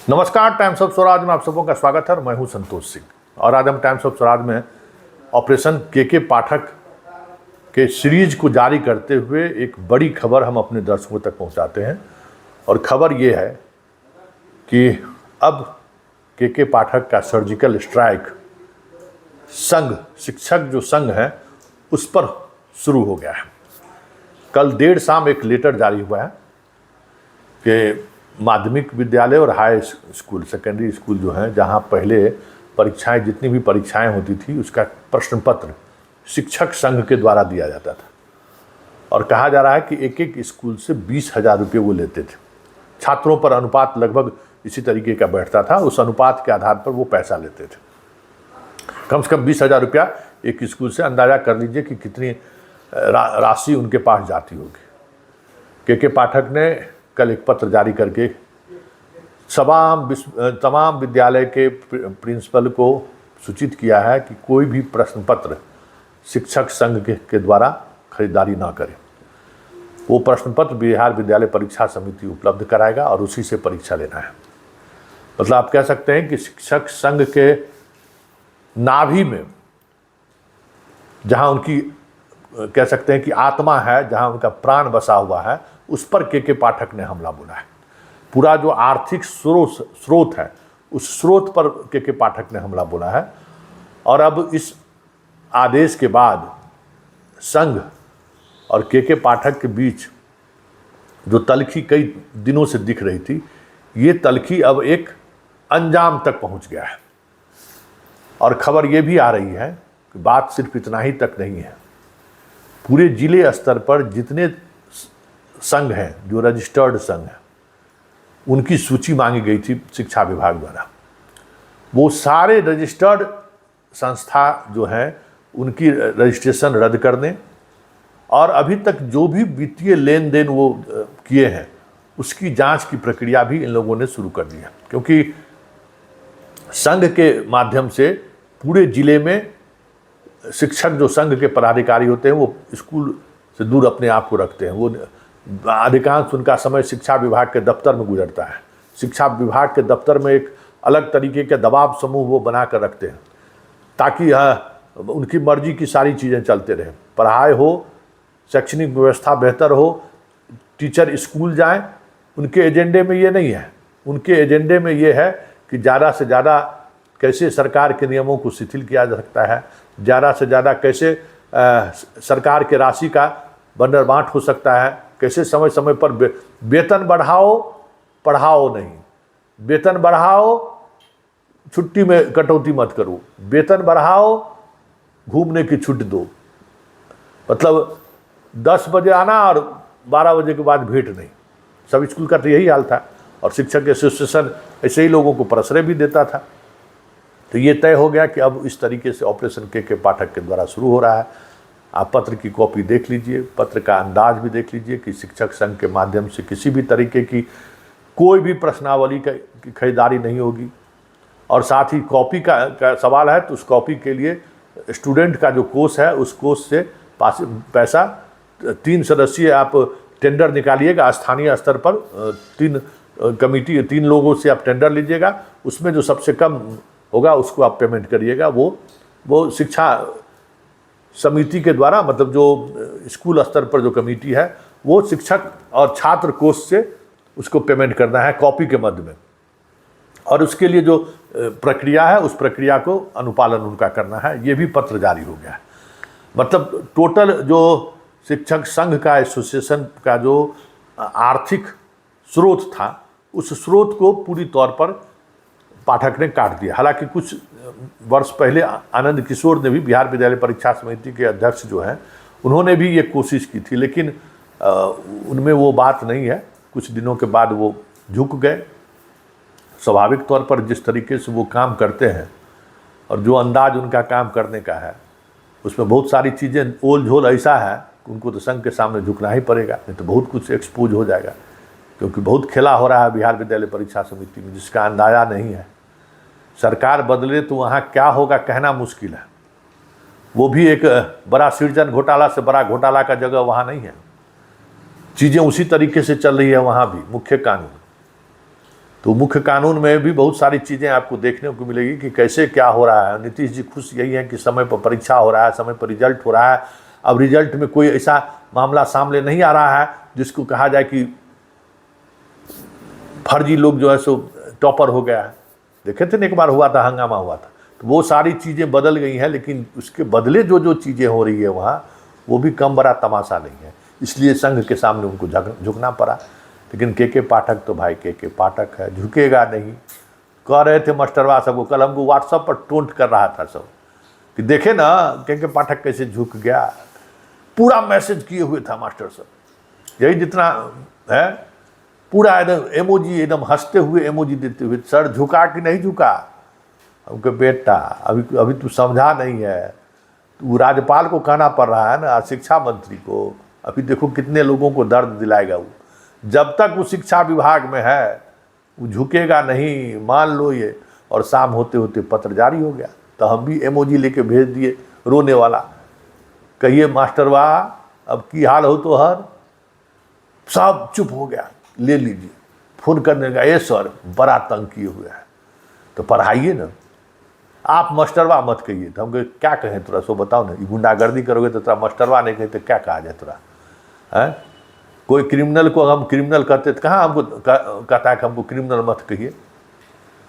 नमस्कार, times of Swaraj में आप सबों का स्वागत है और मैं हूं संतोष सिंह। और आज हम टाइम्स ऑफ स्वराज में ऑपरेशन के पाठक के सीरीज को जारी करते हुए एक बड़ी खबर हम अपने दर्शकों तक पहुंचाते हैं। और खबर ये है कि अब के पाठक का सर्जिकल स्ट्राइक संघ, शिक्षक जो संघ है उस पर शुरू हो गया है। कल देर शाम एक लेटर जारी हुआ है कि माध्यमिक विद्यालय और हाई स्कूल, सेकेंडरी स्कूल जो हैं, जहां पहले परीक्षाएं, जितनी भी परीक्षाएं होती थी उसका प्रश्न पत्र शिक्षक संघ के द्वारा दिया जाता था। और कहा जा रहा है कि एक एक स्कूल से 20,000 रुपये वो लेते थे। छात्रों पर अनुपात लगभग इसी तरीके का बैठता था, उस अनुपात के आधार पर वो पैसा लेते थे। कम से कम 20,000 रुपया एक स्कूल से, अंदाजा कर लीजिए कि कितनी राशि उनके पास जाती होगी। के पाठक ने कल एक पत्र जारी करके तमाम विद्यालय के प्रिंसिपल को सूचित किया है कि कोई भी प्रश्न पत्र शिक्षक संघ के द्वारा खरीदारी ना करें। वो प्रश्न पत्र बिहार विद्यालय परीक्षा समिति उपलब्ध कराएगा और उसी से परीक्षा लेना है। मतलब आप कह सकते हैं कि शिक्षक संघ के नाभि में, जहां उनकी कह सकते हैं कि आत्मा है, जहां उनका प्राण बसा हुआ है, उस पर के पाठक ने हमला बोला है। पूरा जो आर्थिक स्रोत है उस स्रोत पर के पाठक ने हमला बोला है। और अब इस आदेश के बाद संघ और के पाठक के बीच जो तल्खी कई दिनों से दिख रही थी, ये तल्खी अब एक अंजाम तक पहुंच गया है। और खबर ये भी आ रही है कि बात सिर्फ इतना ही तक नहीं है। पूरे जिले स्तर पर जितने संघ हैं, जो रजिस्टर्ड संघ हैं, उनकी सूची मांगी गई थी शिक्षा विभाग द्वारा। वो सारे रजिस्टर्ड संस्था जो हैं उनकी रजिस्ट्रेशन रद्द करने और अभी तक जो भी वित्तीय लेन देन वो किए हैं उसकी जांच की प्रक्रिया भी इन लोगों ने शुरू कर दी है। क्योंकि संघ के माध्यम से पूरे जिले में शिक्षक जो संघ के पदाधिकारी होते हैं वो स्कूल से दूर अपने आप को रखते हैं। वो अधिकांश उनका समय शिक्षा विभाग के दफ्तर में गुजरता है। शिक्षा विभाग के दफ्तर में एक अलग तरीके के दबाव समूह वो बना कर रखते हैं ताकि उनकी मर्जी की सारी चीज़ें चलते रहें। पढ़ाई हो, शैक्षणिक व्यवस्था बेहतर हो, टीचर स्कूल जाएं, उनके एजेंडे में ये नहीं है। उनके एजेंडे में ये है कि ज़्यादा से ज़्यादा कैसे सरकार के नियमों को शिथिल किया जा सकता है, ज़्यादा से ज़्यादा कैसे सरकार के राशि का बंदरबांट हो सकता है, कैसे समय समय पर वेतन बढ़ाओ, पढ़ाओ नहीं, वेतन बढ़ाओ, छुट्टी में कटौती मत करो, वेतन बढ़ाओ, घूमने की छुट्टी दो। मतलब 10 बजे आना और 12 बजे के बाद भेंट नहीं। सब स्कूल का तो यही हाल था। और शिक्षक एसोसिएशन ऐसे ही लोगों को प्रश्रय भी देता था। तो ये तय हो गया कि अब इस तरीके से ऑपरेशन के पाठक के द्वारा शुरू हो रहा है। आप पत्र की कॉपी देख लीजिए, पत्र का अंदाज भी देख लीजिए कि शिक्षक संघ के माध्यम से किसी भी तरीके की कोई भी प्रश्नावली की खरीदारी नहीं होगी। और साथ ही कॉपी का सवाल है तो उस कॉपी के लिए स्टूडेंट का जो कोष है उस कोष से पैसा 3 सदस्यीय आप टेंडर निकालिएगा। स्थानीय स्तर पर 3 लोगों से आप टेंडर लीजिएगा, उसमें जो सबसे कम होगा उसको आप पेमेंट करिएगा। वो शिक्षा समिति के द्वारा, मतलब जो स्कूल स्तर पर जो कमेटी है वो शिक्षक और छात्र कोष से उसको पेमेंट करना है कॉपी के मध्य में। और उसके लिए जो प्रक्रिया है उस प्रक्रिया को अनुपालन उनका करना है। ये भी पत्र जारी हो गया है। मतलब टोटल जो शिक्षक संघ का एसोसिएशन का जो आर्थिक स्रोत था उस स्रोत को पूरी तौर पर पाठक ने काट दिया। हालांकि कुछ वर्ष पहले आनंद किशोर ने भी, बिहार विद्यालय परीक्षा समिति के अध्यक्ष जो हैं, उन्होंने भी ये कोशिश की थी, लेकिन उनमें वो बात नहीं है। कुछ दिनों के बाद वो झुक गए। स्वाभाविक तौर पर जिस तरीके से वो काम करते हैं और जो अंदाज उनका काम करने का है उसमें बहुत सारी चीज़ें ओल झोल ऐसा है कि उनको तो संघ के सामने झुकना ही पड़ेगा, नहीं तो बहुत कुछ एक्सपोज हो जाएगा। क्योंकि बहुत खेला हो रहा है बिहार विद्यालय परीक्षा समिति में जिसका अंदाज़ा नहीं है। सरकार बदले तो वहाँ क्या होगा कहना मुश्किल है। वो भी एक बड़ा सृजन घोटाला से बड़ा घोटाला का जगह वहाँ नहीं है। चीज़ें उसी तरीके से चल रही है वहाँ भी, मुख्य कानून। तो मुख्य कानून में भी बहुत सारी चीज़ें आपको देखने को मिलेगी कि कैसे क्या हो रहा है। नीतीश जी खुश यही है कि समय पर परीक्षा हो रहा है, समय पर रिजल्ट हो रहा है। अब रिजल्ट में कोई ऐसा मामला सामने नहीं आ रहा है जिसको कहा जाए कि फर्जी लोग जो है सो टॉपर हो गया है। देखे थे ना, एक बार हुआ था, हंगामा हुआ था। तो वो सारी चीज़ें बदल गई हैं, लेकिन उसके बदले जो जो चीज़ें हो रही है वहाँ, वो भी कम बड़ा तमाशा नहीं है। इसलिए संघ के सामने उनको झुकना पड़ा। लेकिन के पाठक तो भाई के पाठक है, झुकेगा नहीं। कह रहे थे मास्टरवा सबको, कल हमको व्हाट्सएप पर टोंट कर रहा था सब कि देखे ना के पाठक कैसे झुक गया। पूरा मैसेज किए हुए था मास्टर साहब, यही जितना है पूरा एकदम एमोजी, एकदम हंसते हुए एमोजी देते हुए, सर झुका कि नहीं झुका। हमको बेटा अभी तू समझा नहीं है, तू राज्यपाल को कहना पड़ रहा है ना, शिक्षा मंत्री को। अभी देखो कितने लोगों को दर्द दिलाएगा वो। जब तक वो शिक्षा विभाग में है वो झुकेगा नहीं, मान लो ये। और शाम होते होते पत्र जारी हो गया, तो हम भी एमोजी लेके भेज दिए रोने वाला। कहिए मास्टरवा अब की हाल हो तो हर। सब चुप हो गया, ले लीजिए। फोन करने का, ये सर बड़ा तंग किए हुए हैं, तो पढ़ाइए ना। आप मास्टरवा मत कहिए। तो हम कहे क्या कहें तोरा, सो बताओ ना। गुंडागर्दी करोगे तो तेरा मास्टरवा नहीं कहे तो क्या कहा जाए तोरा है। कोई क्रिमिनल को हम क्रिमिनल कहते तो कहाँ हमको कहता है कि हमको क्रिमिनल मत कहिए।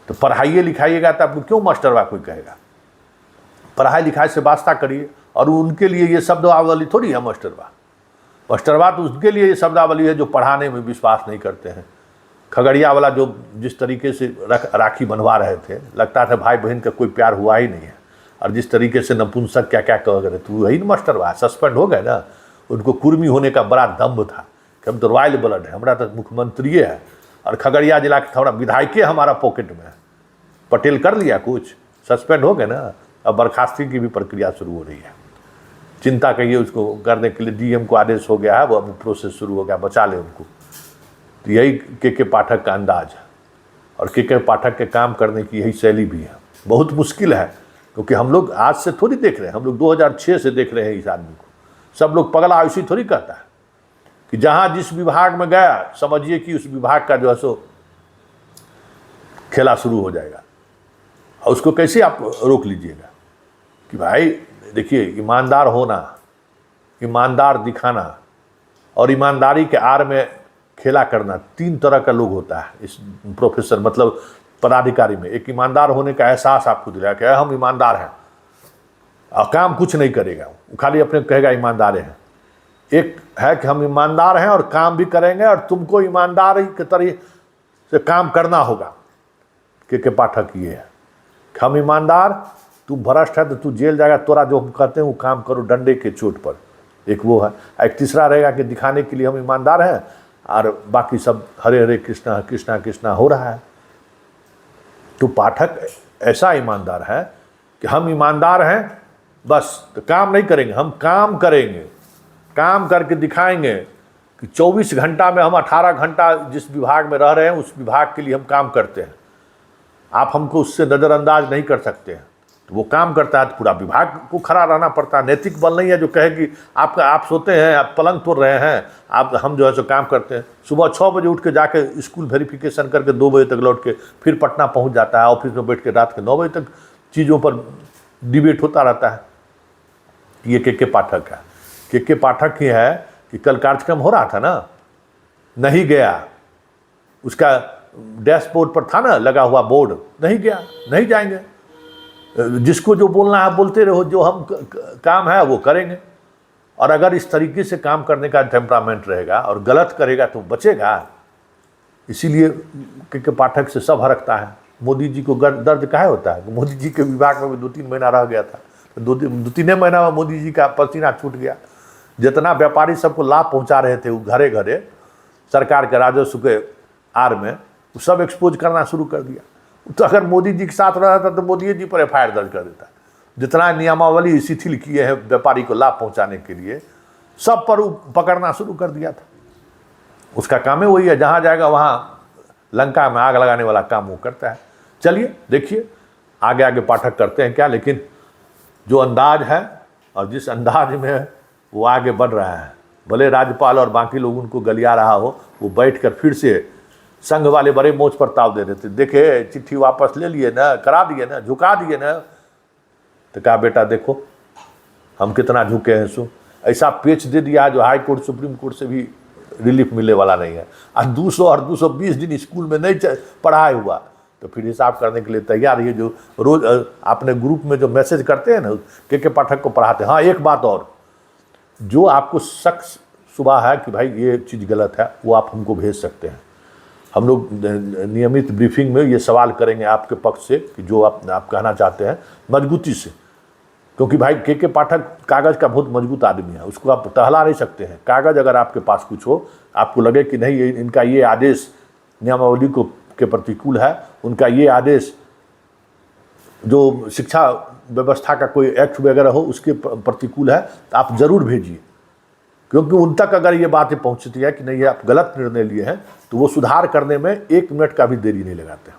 तो पढ़ाइए लिखाइएगा तो आपको क्यों मास्टरवा कोई कहेगा। पढ़ाई लिखाई से वास्ता करिए। और उनके लिए ये शब्दावली थोड़ी है मास्टरवा। मास्टरवा तो उसके लिए ये शब्दावली है जो पढ़ाने में विश्वास नहीं करते हैं। खगड़िया वाला जो जिस तरीके से राखी बनवा रहे थे, लगता था भाई बहन का कोई प्यार हुआ ही नहीं है। और जिस तरीके से नपुंसक क्या क्या कह रहे थे, वही मास्टरवा सस्पेंड हो गए ना। उनको कुर्मी होने का बड़ा दम्भ था कि हम तो रॉयल ब्लड है, हमारा तो मुख्यमंत्री है और खगड़िया जिला के थोड़ा विधायक हमारा पॉकेट में है। पटेल कर लिया कुछ, सस्पेंड हो गए ना। अब बर्खास्ती की भी प्रक्रिया शुरू हो रही है। चिंता कहिए उसको करने के लिए डीएम को आदेश हो गया है, वो अब प्रोसेस शुरू हो गया, बचा ले उनको। तो यही के पाठक का अंदाज है। और के पाठक के काम करने की यही शैली भी है। बहुत मुश्किल है, क्योंकि हम लोग आज से थोड़ी देख रहे हैं, हम लोग 2006 से देख रहे हैं इस आदमी को। सब लोग पगला ऐसी थोड़ी कहता है कि जहाँ जिस विभाग में गया समझिए कि उस विभाग का जो है सो खेला शुरू हो जाएगा। और उसको कैसे आप रोक लीजिएगा कि भाई देखिए, ईमानदार होना, ईमानदार दिखाना और ईमानदारी के आड़ में खेला करना, 3 तरह का लोग होता है इस प्रोफेसर मतलब पदाधिकारी में। एक ईमानदार होने का एहसास आपको दिलाया कि हम ईमानदार हैं और काम कुछ नहीं करेगा, वो खाली अपने कहेगा ईमानदार हैं। एक है कि हम ईमानदार हैं और काम भी करेंगे और तुमको ईमानदारी के तरीके से काम करना होगा। के पाठक ये है कि हम ईमानदार, तू भ्रष्ट है तो तू जेल जाएगा, तोरा जो हम कहते हैं वो काम करो डंडे के चोट पर। एक वो है। एक तीसरा रहेगा कि दिखाने के लिए हम ईमानदार हैं और बाकी सब हरे हरे कृष्णा कृष्णा कृष्णा हो रहा है। तो पाठक ऐसा ईमानदार है कि हम ईमानदार हैं बस, तो काम नहीं करेंगे, हम काम करेंगे, काम करके दिखाएंगे कि 24 घंटा में हम 18 घंटा जिस विभाग में रह रहे हैं उस विभाग के लिए हम काम करते हैं। आप हमको उससे नज़रअंदाज नहीं कर सकते हैं। तो वो काम करता है तो पूरा विभाग को खड़ा रहना पड़ता है। नैतिक बल नहीं है जो कहे कि आप सोते हैं, आप पलंग तोड़ रहे हैं, आप हम जो है सो काम करते हैं। सुबह 6 बजे उठ के जाके स्कूल वेरिफिकेशन करके 2 बजे तक लौट के फिर पटना पहुंच जाता है। ऑफिस में बैठ के रात के 9 बजे तक चीज़ों पर डिबेट होता रहता है। ये के पाठक है। के पाठक ही है कि कल कार्यक्रम हो रहा था ना, नहीं गया। उसका डैशबोर्ड पर था ना लगा हुआ बोर्ड, नहीं गया, नहीं जाएंगे। जिसको जो बोलना है बोलते रहो, जो हम काम है वो करेंगे। और अगर इस तरीके से काम करने का टेम्परामेंट रहेगा और गलत करेगा तो बचेगा। इसीलिए के पाठक से सब हरकता है। मोदी जी को दर्द काहे होता है? मोदी जी के विभाग में 2-3 महीना रह गया था, 2-3 महीना में मोदी जी का पसीना छूट गया। जितना व्यापारी सबको लाभ पहुंचा रहे थे वो घरे घरे सरकार के राजस्व के आड़ में, वो सब एक्सपोज करना शुरू कर दिया। तो अगर मोदी जी के साथ रहा था तो मोदी जी पर FIR दर्ज कर देता। जितना नियमावली शिथिल किए हैं व्यापारी को लाभ पहुंचाने के लिए, सब पर पकड़ना शुरू कर दिया था। उसका काम है वही है, जहाँ जाएगा वहाँ लंका में आग लगाने वाला काम वो करता है। चलिए देखिए आगे आगे पाठक करते हैं क्या। लेकिन जो अंदाज है और जिस अंदाज में वो आगे बढ़ रहा है, भले राज्यपाल और बाकी लोग उनको गलिया रहा हो, वो बैठ कर फिर से संघ वाले बड़े मोच पर ताव दे रहे थे, देखे चिट्ठी वापस ले लिए ना, करा दिए ना, झुका दिए ना। तो कहा बेटा देखो हम कितना झुके हैं, सो ऐसा पेच दे दिया जो हाई कोर्ट सुप्रीम कोर्ट से भी रिलीफ मिलने वाला नहीं है। आज 200 और 220 दिन स्कूल में नहीं पढ़ाई हुआ तो फिर हिसाब करने के लिए तैयार। ये जो रोज आपने ग्रुप में जो मैसेज करते हैं ना के पाठक को पढ़ाते हैं। हाँ, एक बात और, जो आपको शक सुबह है कि भाई ये चीज़ गलत है, वो आप हमको भेज सकते हैं। हम लोग नियमित ब्रीफिंग में ये सवाल करेंगे आपके पक्ष से कि जो आप कहना चाहते हैं मजबूती से, क्योंकि भाई के पाठक कागज़ का बहुत मजबूत आदमी है, उसको आप टहला नहीं सकते हैं। कागज़ अगर आपके पास कुछ हो, आपको लगे कि नहीं इनका ये आदेश नियमावली को के प्रतिकूल है, उनका ये आदेश जो शिक्षा व्यवस्था का कोई एक्ट वगैरह हो उसके प्रतिकूल है, तो आप ज़रूर भेजिए। क्योंकि उन तक अगर ये बातें पहुंचती है कि नहीं ये आप गलत निर्णय लिए हैं, तो वो सुधार करने में 1 मिनट का भी देरी नहीं लगाते हैं।